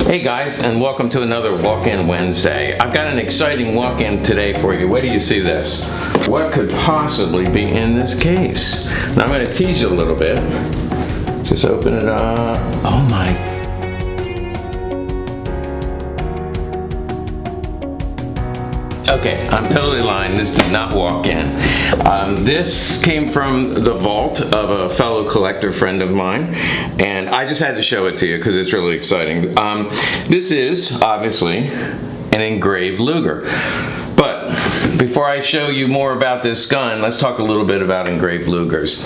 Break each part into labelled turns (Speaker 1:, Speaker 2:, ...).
Speaker 1: Hey guys, and welcome to another Walk-In Wednesday. I've got an exciting walk-in today for you. Wait till you see this. What could possibly be in this case? Now I'm going to tease you a little bit. Just open it up. Oh my. Okay, I'm totally lying. This did not walk in. This came from the vault of a fellow collector friend of mine, and I just had to show it to you because it's really exciting. This is obviously an engraved Luger. But before I show you more about this gun, let's talk a little bit about engraved Lugers.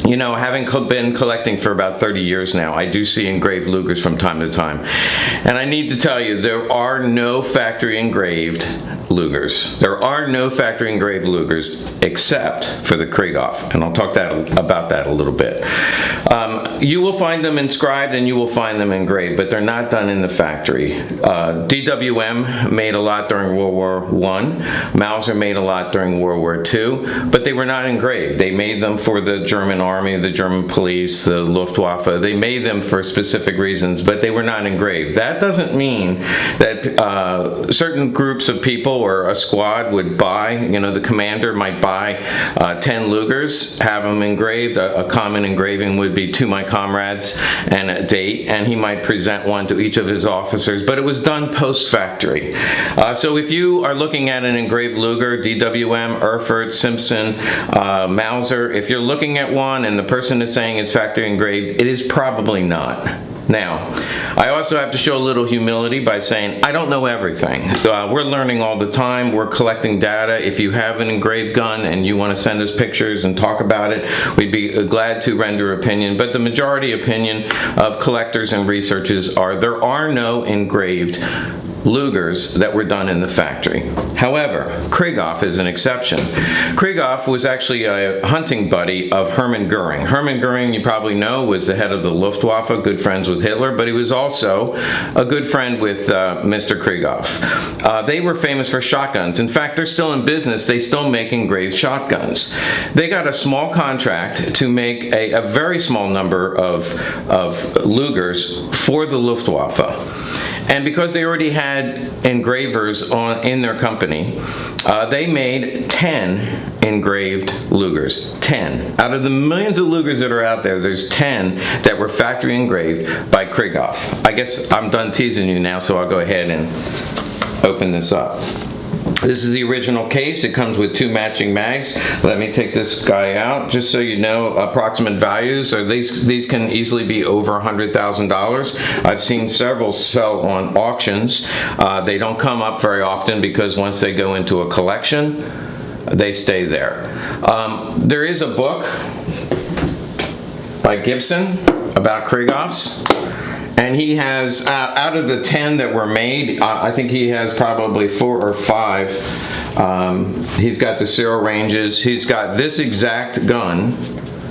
Speaker 1: You know, having been collecting for about 30 years now, I do see engraved Lugers from time to time. And I need to tell you, there are no factory engraved Lugers. There are no factory engraved Lugers except for the Krieghoff, and I'll talk about that a little bit. You will find them inscribed and you will find them engraved, but they're not done in the factory. DWM made a lot during World War I. Mauser made a lot during World War II, but they were not engraved. They made them for the German Army, the German police, the Luftwaffe. They made them for specific reasons, but they were not engraved. That doesn't mean that certain groups of people or a squad would buy, you know, the commander might buy 10 Lugers, have them engraved. A common engraving would be "To my comrades" and a date, and he might present one to each of his officers, but it was done post-factory. So if you are looking at an engraved Luger, DWM, Erfurt, Simpson, Mauser, if you're looking at one and the person is saying it's factory engraved, it is probably not. Now, I also have to show a little humility by saying I don't know everything. We're learning all the time. We're collecting data. If you have an engraved gun and you want to send us pictures and talk about it, we'd be glad to render opinion. But the majority opinion of collectors and researchers are there are no engraved Lugers that were done in the factory. However, Krieghoff is an exception. Krieghoff was actually a hunting buddy of Hermann Goering. Hermann Goering, you probably know, was the head of the Luftwaffe, good friends with Hitler, but he was also a good friend with Mr. Krieghoff. They were famous for shotguns. In fact, they're still in business. They still make engraved shotguns. They got a small contract to make a very small number of Lugers for the Luftwaffe. And because they already had engravers in their company, they made 10 engraved Lugers. 10. Out of the millions of Lugers that are out there, there's 10 that were factory engraved by Krieghoff. I guess I'm done teasing you now, so I'll go ahead and open this up. This is the original case. It comes with 2 matching mags. Let me take this guy out just so you know approximate values. So these can easily be over $100,000. I've seen several sell on auctions. They don't come up very often because once they go into a collection, they stay there. There is a book by Gibson about Krieghoffs. And he has, out of the 10 that were made, I think he has probably 4 or 5. He's got the serial ranges. He's got this exact gun.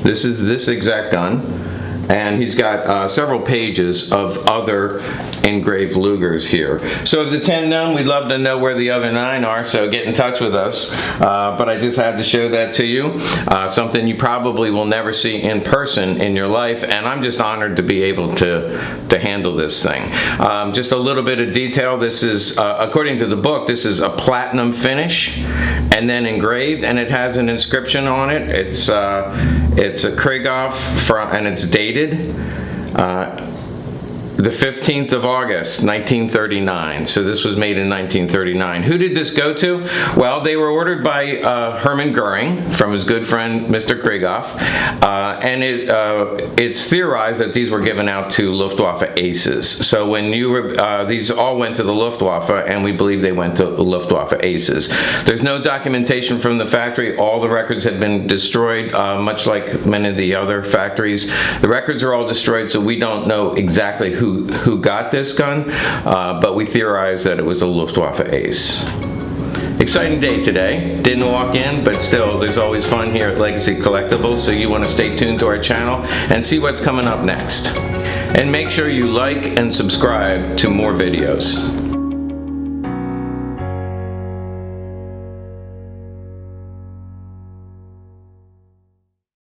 Speaker 1: This is this exact gun. And he's got several pages of other engraved Lugers here. So of the 10 known, we'd love to know where the other 9 are, so get in touch with us. But I just had to show that to you. Something you probably will never see in person in your life, and I'm just honored to be able to handle this thing. Just a little bit of detail. This is, according to the book, this is a platinum finish and then engraved, and it has an inscription on it. It's a Krieghoff and it's dated the 15th of August, 1939. So this was made in 1939. Who did this go to? Well, they were ordered by Hermann Goering from his good friend, Mr. Krieghoff. And it's theorized that these were given out to Luftwaffe aces. So when you were, these all went to the Luftwaffe, and we believe they went to Luftwaffe aces. There's no documentation from the factory. All the records had been destroyed, much like many of the other factories. The records are all destroyed, so we don't know exactly who got this gun, but we theorize that it was a Luftwaffe ace. Exciting day today. Didn't walk in, but still, there's always fun here at Legacy Collectibles, so you want to stay tuned to our channel and see what's coming up next. And make sure you like and subscribe to more videos.